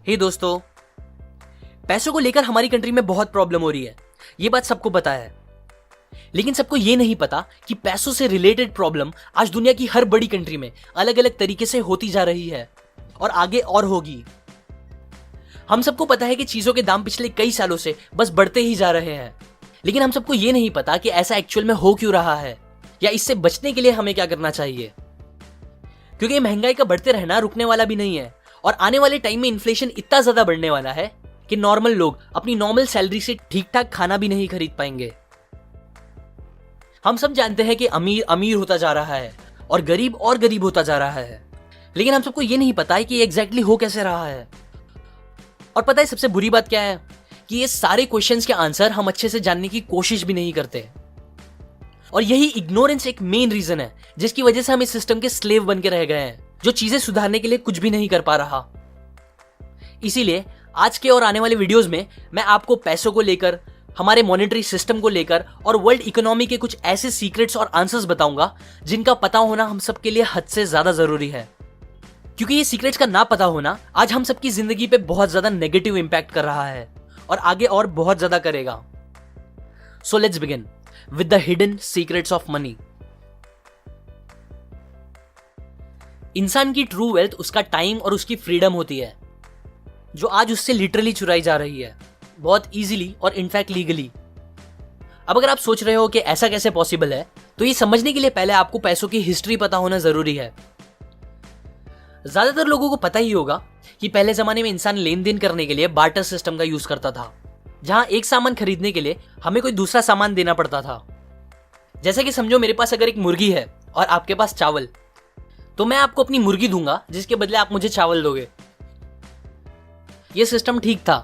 हे दोस्तों, पैसों को लेकर हमारी कंट्री में बहुत प्रॉब्लम हो रही है। ये बात सबको पता है, लेकिन सबको ये नहीं पता कि पैसों से रिलेटेड प्रॉब्लम आज दुनिया की हर बड़ी कंट्री में अलग अलग तरीके से होती जा रही है और आगे और होगी। हम सबको पता है कि चीजों के दाम पिछले कई सालों से बस बढ़ते ही जा रहे हैं, लेकिन हम सबको ये नहीं पता कि ऐसा एक्चुअल में हो क्यों रहा है या इससे बचने के लिए हमें क्या करना चाहिए। क्योंकि महंगाई का बढ़ते रहना रुकने वाला भी नहीं है और आने वाले टाइम में इन्फ्लेशन इतना ज्यादा बढ़ने वाला है कि नॉर्मल लोग अपनी नॉर्मल सैलरी से ठीक ठाक खाना भी नहीं खरीद पाएंगे। हम सब जानते हैं कि अमीर अमीर होता जा रहा है और गरीब होता जा रहा है, लेकिन हम सबको ये नहीं पता है कि एग्जैक्टली हो कैसे रहा है। और पता है सबसे बुरी बात क्या है कि ये सारे क्वेश्चंस के आंसर हम अच्छे से जानने की कोशिश भी नहीं करते। और यही इग्नोरेंस एक मेन रीजन है जिसकी वजह से हम इस सिस्टम के स्लेव बन के रह गए हैं, जो चीजें सुधारने के लिए कुछ भी नहीं कर पा रहा। इसीलिए आज के और आने वाले वीडियोस में मैं आपको पैसों को लेकर, हमारे मॉनेटरी सिस्टम को लेकर और वर्ल्ड इकोनॉमी के कुछ ऐसे सीक्रेट्स और आंसर्स बताऊंगा जिनका पता होना हम सबके लिए हद से ज्यादा जरूरी है। क्योंकि ये सीक्रेट्स का ना पता होना आज हम सबकी जिंदगी पे बहुत ज्यादा नेगेटिव इंपैक्ट कर रहा है और आगे और बहुत ज्यादा करेगा। So let's begin with the hidden secrets of money. इंसान की ट्रू वेल्थ उसका टाइम और उसकी फ्रीडम होती है, जो आज उससे लिटरली चुराई जा रही है, बहुत इजीली और इनफैक्ट लीगली। अब अगर आप सोच रहे हो कि ऐसा कैसे पॉसिबल है, तो ये समझने के लिए पहले आपको पैसों की हिस्ट्री पता होना जरूरी है। ज्यादातर लोगों को पता ही होगा कि पहले जमाने में इंसान लेन देन करने के लिए बार्टर सिस्टम का यूज करता था, जहां एक सामान खरीदने के लिए हमें कोई दूसरा सामान देना पड़ता था। जैसे कि समझो मेरे पास अगर एक मुर्गी है और आपके पास चावल, तो मैं आपको अपनी मुर्गी दूंगा जिसके बदले आप मुझे चावल दोगे। यह सिस्टम ठीक था,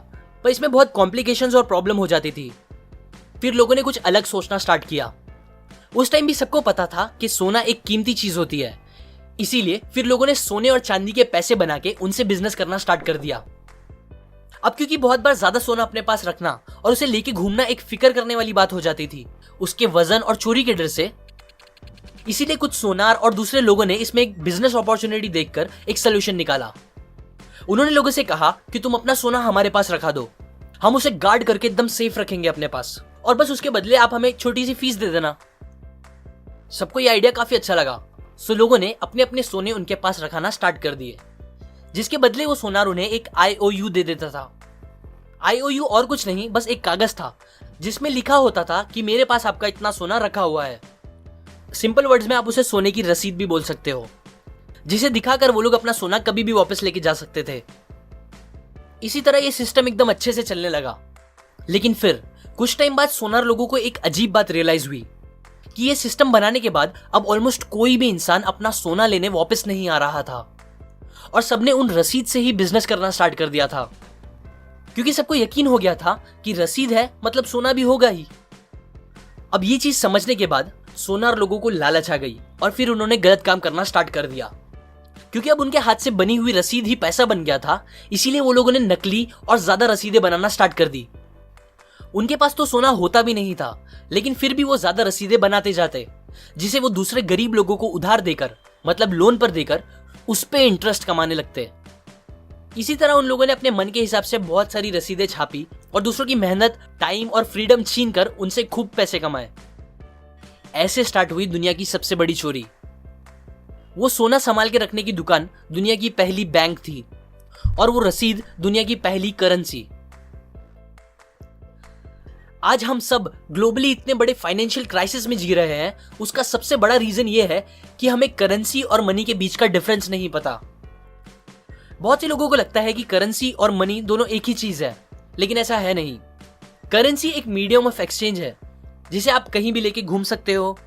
पर इसमें बहुत कॉम्प्लिकेशंस और प्रॉब्लम हो जाती थी। फिर लोगों ने कुछ अलग सोचना स्टार्ट किया। उस टाइम भी सबको पता था कि सोना एक कीमती चीज होती है, इसीलिए फिर लोगों ने सोने और चांदी के पैसे बना के उनसे बिजनेस करना स्टार्ट कर दिया। अब क्योंकि बहुत बार ज्यादा सोना अपने पास रखना और उसे लेके घूमना एक फिक्र करने वाली बात हो जाती थी, उसके वजन और चोरी के डर से, इसीलिए कुछ सोनार और दूसरे लोगों ने इसमें एक बिजनेस अपॉर्चुनिटी देखकर एक सोल्यूशन निकाला। उन्होंने लोगों से कहा कि तुम अपना सोना हमारे पास रखा दो, हम उसे गार्ड करके एकदम सेफ रखेंगे अपने पास, और बस उसके बदले आप हमें एक छोटी सी फीस दे देना। सबको ये आइडिया काफी अच्छा लगा, सो लोगों ने अपने अपने सोने उनके पास रखाना स्टार्ट कर दिए, जिसके बदले वो सोनार उन्हें एक IOU दे देता था। IOU और कुछ नहीं, बस एक कागज था जिसमें लिखा होता था कि मेरे पास आपका इतना सोना रखा हुआ है। सिंपल वर्ड्स में आप उसे सोने की रसीद भी बोल सकते हो, जिसे दिखाकर वो लोग अपना सोना कभी भी वापस लेके जा सकते थे। इसी तरह ये सिस्टम एकदम अच्छे से चलने लगा। लेकिन फिर कुछ टाइम बाद सोनार लोगों को एक अजीब बात रियलाइज हुई कि ये सिस्टम बनाने के बाद अब ऑलमोस्ट कोई भी इंसान अपना सोना लेने वापस नहीं आ रहा था और सबने उन रसीद से ही बिजनेस करना स्टार्ट कर दिया था, क्योंकि सबको यकीन हो गया था कि रसीद है मतलब सोना भी होगा ही। अब ये चीज समझने के बाद सोनार लोगों को लालच आ गई और फिर उन्होंने गलत काम करना स्टार्ट कर दिया। क्योंकि अब उनके हाथ से बनी हुई रसीद ही पैसा बन गया था, इसीलिए वो लोगों ने नकली और ज्यादा रसीदें बनाना स्टार्ट कर दी। उनके पास तो सोना होता भी नहीं था, लेकिन फिर भी वो ज्यादा रसीदें बनाते जाते, जिसे वो दूसरे गरीब लोगों को उधार देकर, मतलब लोन पर देकर, उस पे इंटरेस्ट कमाने लगते। इसी तरह उन लोगों ने अपने मन के हिसाब से बहुत सारी रसीदें छापी और दूसरों की मेहनत, टाइम और फ्रीडम छीन कर उनसे खूब पैसे कमाए। ऐसे स्टार्ट हुई दुनिया की सबसे बड़ी चोरी। वो सोना संभाल के रखने की दुकान दुनिया की पहली बैंक थी और वो रसीद दुनिया की पहली करेंसी। आज हम सब ग्लोबली इतने बड़े फाइनेंशियल क्राइसिस में जी रहे हैं, उसका सबसे बड़ा रीजन ये है कि हमें करेंसी और मनी के बीच का डिफरेंस नहीं पता। बहुत से लोगों को लगता है कि करेंसी और मनी दोनों एक ही चीज है, लेकिन ऐसा है नहीं। करेंसी एक मीडियम ऑफ एक्सचेंज है जिसे आप कहीं भी लेके घूम सकते हो,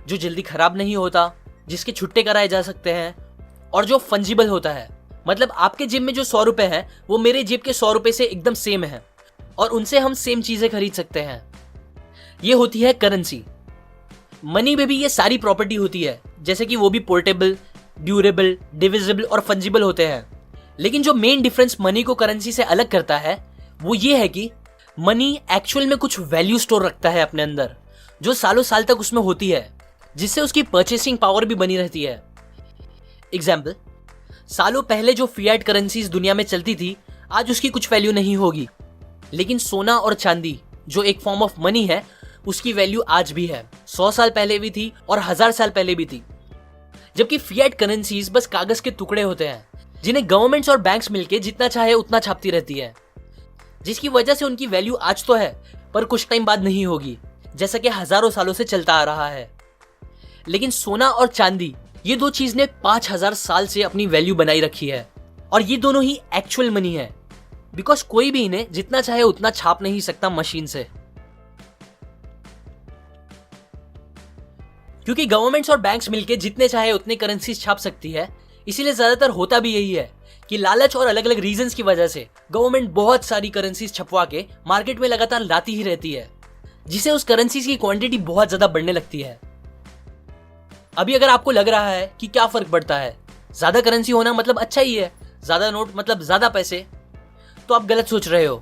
जो जल्दी खराब नहीं होता, जिसके छुट्टे कराए जा सकते हैं और जो फंजिबल होता है। मतलब आपके जेब में जो 100 रुपए है वो मेरे जेब के 100 रुपए से एकदम सेम है और उनसे हम सेम चीजें खरीद सकते हैं। ये होती है करेंसी। मनी में भी ये सारी प्रॉपर्टी होती है, जैसे कि वो भी पोर्टेबल, ड्यूरेबल, डिविजिबल और फंजिबल होते हैं। लेकिन जो मेन डिफरेंस मनी को करेंसी से अलग करता है वो ये है कि मनी एक्चुअल में कुछ वैल्यू स्टोर रखता है अपने अंदर, जो सालों साल तक उसमें होती है, जिससे उसकी परचेसिंग पावर भी बनी रहती है। एग्जाम्पल, सालों पहले जो फिएट करेंसीज दुनिया में चलती थी आज उसकी कुछ वैल्यू नहीं होगी। लेकिन सोना और चांदी जो एक फॉर्म ऑफ मनी है, उसकी वैल्यू आज भी है, 100 साल पहले भी थी और 1000 साल पहले भी थी। जबकि फिएट करेंसीज बस कागज के टुकड़े होते हैं जिन्हें गवर्नमेंट्स और बैंक्स मिलके जितना चाहे उतना छापती रहती है, जिसकी वजह से उनकी वैल्यू आज तो है पर कुछ टाइम बाद नहीं होगी, जैसा कि हजारों सालों से चलता आ रहा है। लेकिन सोना और चांदी, ये दो चीज ने 5000 साल से अपनी वैल्यू बनाई रखी है और ये दोनों ही एक्चुअल मनी है, बिकॉज कोई भी इन्हें जितना चाहे उतना छाप नहीं सकता मशीन से। क्योंकि गवर्नमेंट्स और बैंक्स मिलके जितने चाहे उतने करेंसीज छाप सकती है, इसीलिए ज्यादातर होता भी यही है कि लालच और अलग अलग रीजंस की वजह से गवर्नमेंट बहुत सारी करेंसीज छपवा के मार्केट में लगातार लाती ही रहती है, जिसे उस करेंसीज की क्वांटिटी बहुत ज्यादा बढ़ने लगती है। अभी अगर आपको लग रहा है कि क्या फर्क पड़ता है, ज्यादा करेंसी होना मतलब अच्छा ही है, ज्यादा नोट मतलब ज्यादा पैसे, तो आप गलत सोच रहे हो।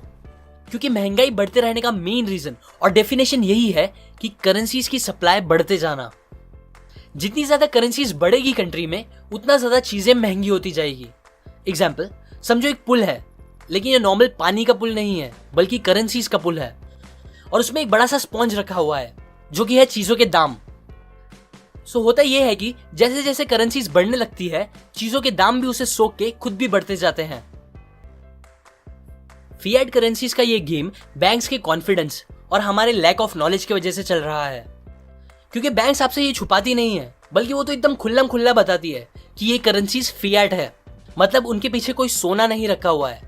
क्योंकि महंगाई बढ़ते रहने का मेन रीजन और डेफिनेशन यही है कि करेंसीज की सप्लाई बढ़ते जाना। जितनी ज्यादा करेंसीज बढ़ेगी कंट्री में, उतना ज्यादा चीजें महंगी होती जाएगी। एग्जाम्पल, समझो एक पुल है, लेकिन ये नॉर्मल पानी का पुल नहीं है बल्कि करेंसीज का पुल है, और उसमें एक बड़ा सा स्पॉन्ज रखा हुआ है जो कि है चीजों के दाम। सो होता यह है कि जैसे जैसे करेंसीज बढ़ने लगती है, चीजों के दाम भी उसे सोख के खुद भी बढ़ते जाते हैं। फिएट करेंसीज का ये गेम बैंक्स के कॉन्फिडेंस और हमारे लैक ऑफ नॉलेज की वजह से चल रहा है। क्योंकि बैंक्स आपसे ये छुपाती नहीं है, बल्कि वो तो एकदम खुल्लम खुल्ला बताती है कि ये करेंसीज फिएट है, मतलब उनके पीछे कोई सोना नहीं रखा हुआ है।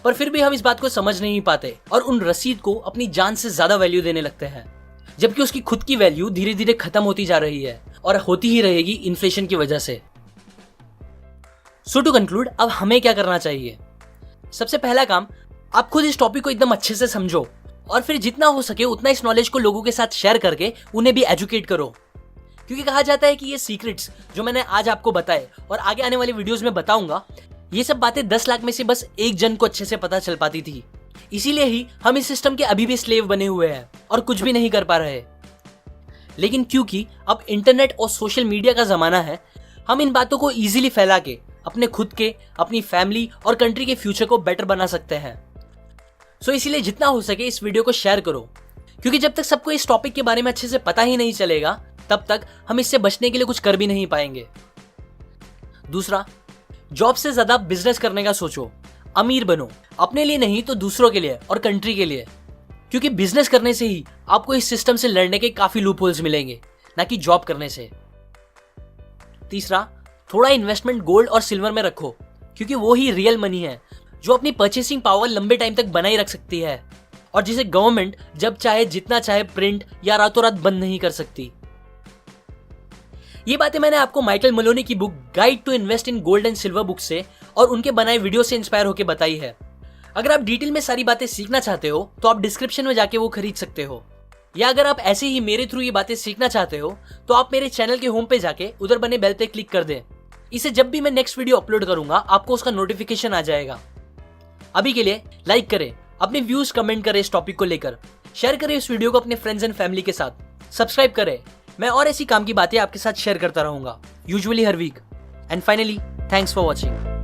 पर फिर भी हम इस बात को समझ नहीं पाते और उन रसीद को अपनी जान से ज्यादा वैल्यू देने लगते हैं, जबकि उसकी खुद की वैल्यू धीरे धीरे खत्म होती जा रही है और होती ही रहेगी इन्फ्लेशन की वजह से। सो टू कंक्लूड, अब हमें क्या करना चाहिए? सबसे पहला काम, आप खुद इस टॉपिक को एकदम अच्छे से समझो और फिर जितना हो सके उतना इस नॉलेज को लोगों के साथ शेयर करके उन्हें भी एजुकेट करो। क्योंकि कहा जाता है कि ये सीक्रेट्स जो मैंने आज आपको बताए और आगे आने वाली वीडियोस में बताऊंगा, ये सब बातें 10 लाख में से बस एक जन को अच्छे से पता चल पाती थी। इसीलिए ही हम इस सिस्टम के अभी भी स्लेव बने हुए हैं और कुछ भी नहीं कर पा रहे। लेकिन क्योंकि अब इंटरनेट और सोशल मीडिया का जमाना है, हम इन बातों को इजीली फैला के अपने खुद के, अपनी फैमिली और कंट्री के फ्यूचर को बेटर बना सकते हैं। सो इसीलिए जितना हो सके इस वीडियो को शेयर करो, क्योंकि जब तक सबको इस टॉपिक के बारे में अच्छे से पता ही नहीं चलेगा, तब तक हम इससे बचने के लिए कुछ कर भी नहीं पाएंगे। दूसरा, जॉब से ज्यादा बिजनेस करने का सोचो, अमीर बनो, अपने लिए नहीं तो दूसरों के लिए और कंट्री के लिए। क्योंकि बिजनेस करने से ही आपको इस सिस्टम से लड़ने के काफी लूपहोल्स मिलेंगे, ना कि जॉब करने से। तीसरा, थोड़ा इन्वेस्टमेंट गोल्ड और सिल्वर में रखो, क्योंकि वो ही रियल मनी है जो अपनी परचेसिंग पावर लंबे टाइम तक बनाए रख सकती है और जिसे गवर्नमेंट जब चाहे जितना चाहे प्रिंट या रातों रात बंद नहीं कर सकती। ये बातें मैंने आपको माइकल मलोनी की book guide to invest in gold and silver book से और उनके बनाए वीडियो से इंस्पायर होकर बताई है। अगर आप डिटेल में सारी बातें सीखना चाहते हो तो आप डिस्क्रिप्शन में जाके वो खरीद सकते हो, या अगर आप ऐसे ही मेरे थ्रू ये बातें सीखना चाहते हो तो आप मेरे चैनल के होम पे जाके उधर बने बेल पे क्लिक कर दें। इसे जब भी मैं नेक्स्ट वीडियो अपलोड करूंगा आपको उसका नोटिफिकेशन आ जाएगा। अभी के लिए लाइक करें, अपने व्यूज कमेंट करें इस टॉपिक को लेकर, शेयर करें इस वीडियो को अपने फ्रेंड्स एंड फैमिली के साथ, सब्सक्राइब करें। मैं और ऐसी काम की बातें आपके साथ शेयर करता रहूंगा, यूजुअली हर week. And finally, thanks for watching.